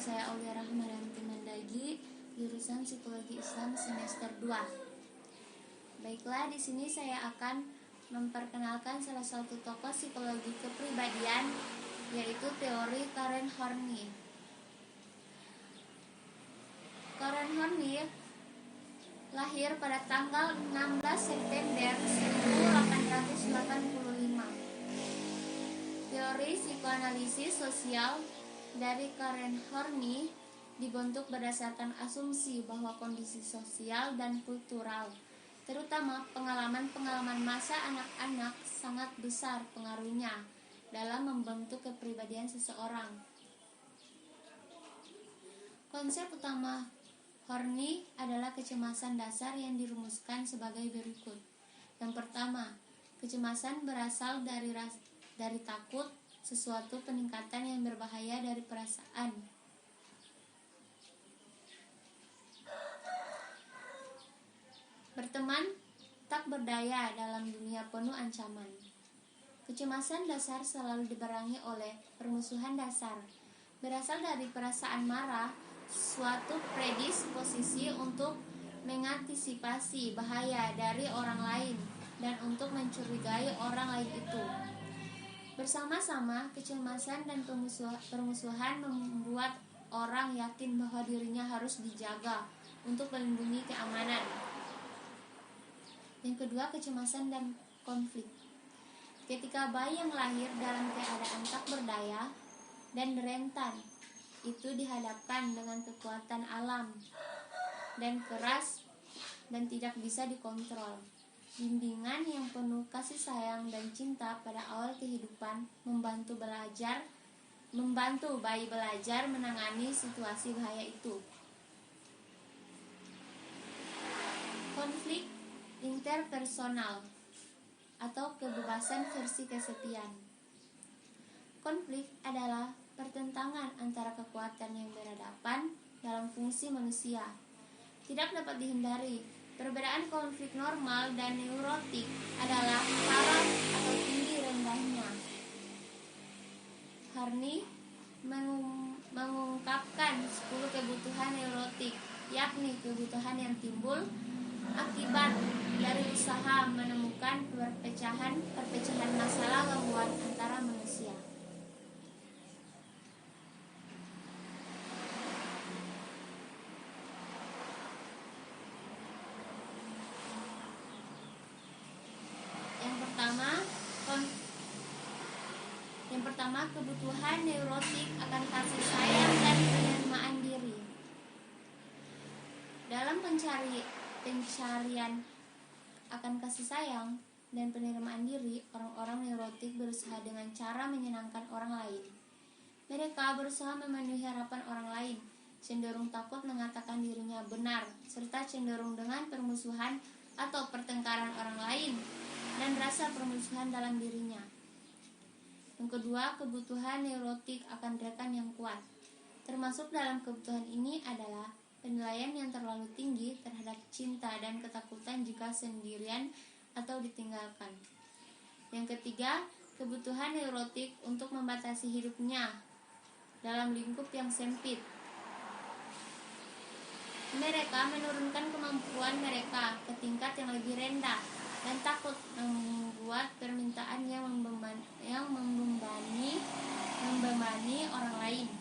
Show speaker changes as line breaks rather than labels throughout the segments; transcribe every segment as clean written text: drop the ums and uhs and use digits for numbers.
saya Aulia Rahmadanti Mandagi, jurusan Psikologi Islam semester 2. Baiklah, di sini saya akan memperkenalkan salah satu tokoh psikologi kepribadian, yaitu teori Karen Horney. Karen Horney lahir pada tanggal 16 September 1885. Teori psikoanalisis sosial dari Karen Horney dibentuk berdasarkan asumsi bahwa kondisi sosial dan kultural, terutama pengalaman-pengalaman masa anak-anak, sangat besar pengaruhnya dalam membentuk kepribadian seseorang. Konsep utama Horney adalah kecemasan dasar yang dirumuskan sebagai berikut. Yang pertama, kecemasan berasal dari takut, sesuatu peningkatan yang berbahaya dari perasaan. Berteman tak berdaya dalam dunia penuh ancaman. Kecemasan dasar selalu dibarengi oleh permusuhan dasar. Berasal dari perasaan marah, suatu predisposisi untuk mengantisipasi bahaya dari orang lain dan untuk mencurigai orang lain itu. Bersama-sama, kecemasan dan permusuhan membuat orang yakin bahwa dirinya harus dijaga untuk melindungi keamanan. Yang kedua, kecemasan dan konflik. Ketika bayi yang lahir dalam keadaan tak berdaya dan rentan, itu dihadapkan dengan kekuatan alam dan keras dan tidak bisa dikontrol. Bimbingan yang penuh kasih sayang dan cinta pada awal kehidupan membantu bayi belajar menangani situasi bahaya itu. Konflik interpersonal atau kebebasan versi kesepian. Konflik adalah pertentangan antara kekuatan yang berhadapan dalam fungsi manusia. Tidak dapat dihindari. Perbedaan konflik normal dan neurotik adalah taraf atau tinggi rendahnya. Horney mengungkapkan 10 kebutuhan neurotik, yakni kebutuhan yang timbul akibat dari usaha menemukan perpecahan masalah gangguan antara manusia. Yang pertama, kebutuhan neurotik akan kasih sayang dan penerimaan diri. Dalam pencarian akan kasih sayang dan penerimaan diri, orang-orang neurotik berusaha dengan cara menyenangkan orang lain. Mereka berusaha memenuhi harapan orang lain, cenderung takut mengatakan dirinya benar, serta cenderung dengan permusuhan atau pertengkaran orang lain dan rasa permusuhan dalam dirinya. Yang kedua, kebutuhan neurotik akan rekan yang kuat. Termasuk dalam kebutuhan ini adalah penilaian yang terlalu tinggi terhadap cinta dan ketakutan jika sendirian atau ditinggalkan. Yang ketiga, kebutuhan neurotik untuk membatasi hidupnya dalam lingkup yang sempit. Mereka menurunkan kemampuan mereka ke tingkat yang lebih rendah dan takut membuat permintaan yang membebani orang lain.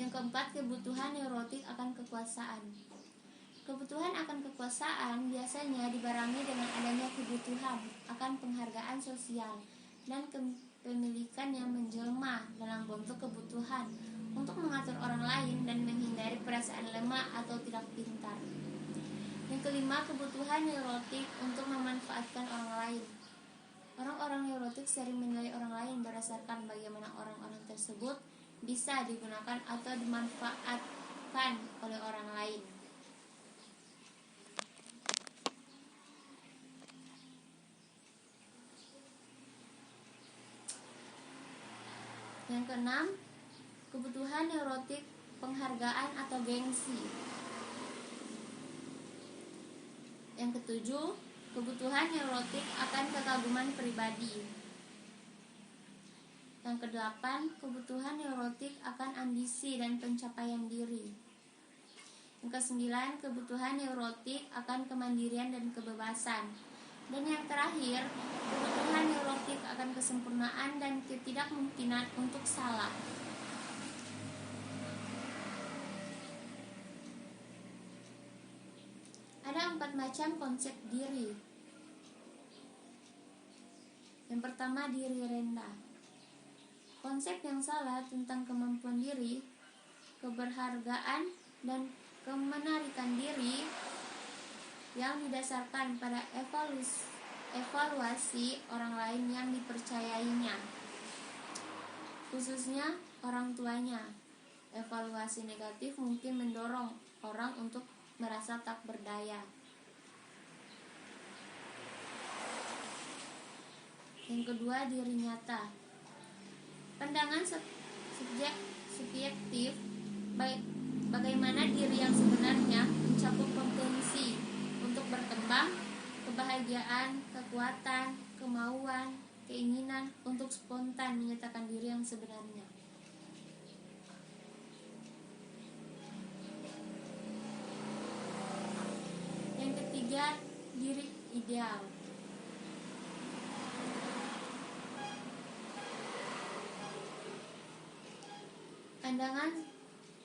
Yang keempat, kebutuhan neurotik akan kekuasaan. Kebutuhan akan kekuasaan biasanya dibarengi dengan adanya kebutuhan akan penghargaan sosial dan kepemilikan yang menjelma dalam bentuk kebutuhan untuk mengatur orang lain dan menghindari perasaan lemah atau tidak pintar. Yang kelima, kebutuhan neurotik untuk memanfaatkan orang lain. Orang-orang neurotik sering menilai orang lain berdasarkan bagaimana orang-orang tersebut bisa digunakan atau dimanfaatkan oleh orang lain. Yang keenam, kebutuhan neurotik penghargaan atau gengsi. Yang ketujuh, kebutuhan neurotik akan kekaguman pribadi. Yang kedelapan, kebutuhan neurotik akan ambisi dan pencapaian diri. Yang kesembilan, kebutuhan neurotik akan kemandirian dan kebebasan. Dan yang terakhir, kebutuhan neurotik akan kesempurnaan dan ketidakmungkinan untuk salah. Ada 4 macam konsep diri. Yang pertama, diri rendah. Konsep yang salah tentang kemampuan diri, keberhargaan, dan kemenarikan diri yang didasarkan pada evaluasi orang lain yang dipercayainya, khususnya orang tuanya. Evaluasi negatif mungkin mendorong orang untuk merasa tak berdaya. Yang kedua, diri nyata. Pandangan subjektif bagaimana diri yang sebenarnya mencakup potensi untuk berkembang, kebahagiaan, kekuatan, kemauan, keinginan untuk spontan menyatakan diri yang sebenarnya. Yang ketiga, diri ideal. Pandangan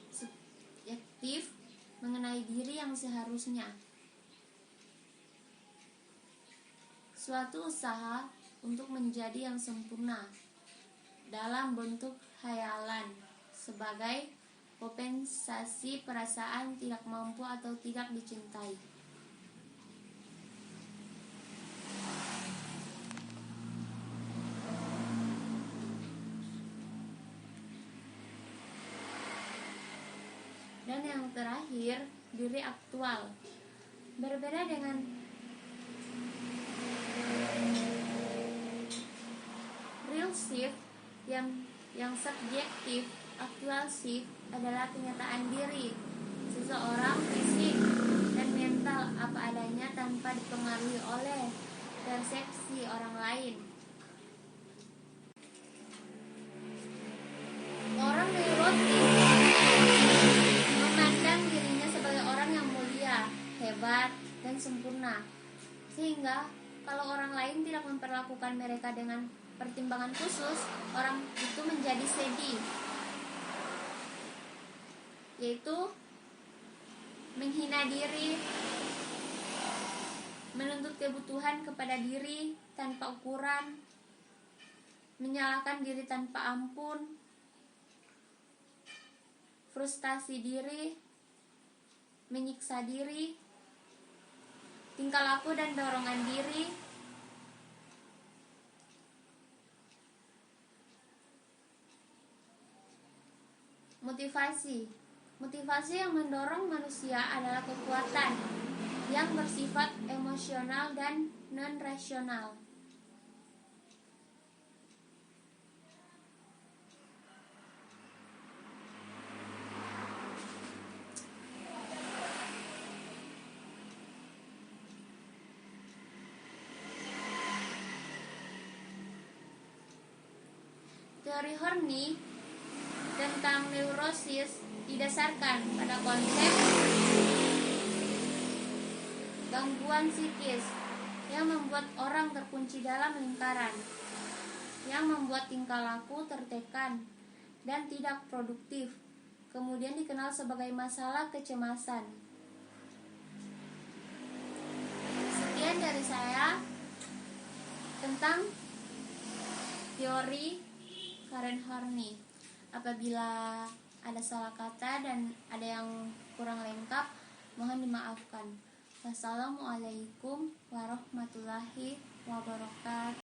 subjektif mengenai diri yang seharusnya. Suatu usaha untuk menjadi yang sempurna dalam bentuk khayalan sebagai kompensasi perasaan tidak mampu atau tidak dicintai. Dan yang terakhir, diri aktual. Berbeda dengan real shift yang subjektif, aktual shift adalah kenyataan diri seseorang fisik dan mental apa adanya tanpa dipengaruhi oleh persepsi orang lain. Orang neurotik memandang dirinya sebagai orang yang mulia, hebat, dan sempurna, sehingga kalau orang lain tidak memperlakukan mereka dengan pertimbangan khusus, orang itu menjadi sedih, yaitu menghina diri, menuntut kebutuhan kepada diri tanpa ukuran, menyalahkan diri tanpa ampun, frustasi diri, menyiksa diri, tingkah laku dan dorongan diri, motivasi yang mendorong manusia adalah kekuatan yang bersifat emosional dan non-rasional. Teori Horny tentang neurosis didasarkan pada konsep gangguan psikis yang membuat orang terkunci dalam lingkaran, yang membuat tingkah laku tertekan dan tidak produktif, kemudian dikenal sebagai masalah kecemasan. Sekian dari saya tentang teori Karen Horny. Apabila ada salah kata dan ada yang kurang lengkap, mohon dimaafkan. Wassalamualaikum warahmatullahi wabarakatuh.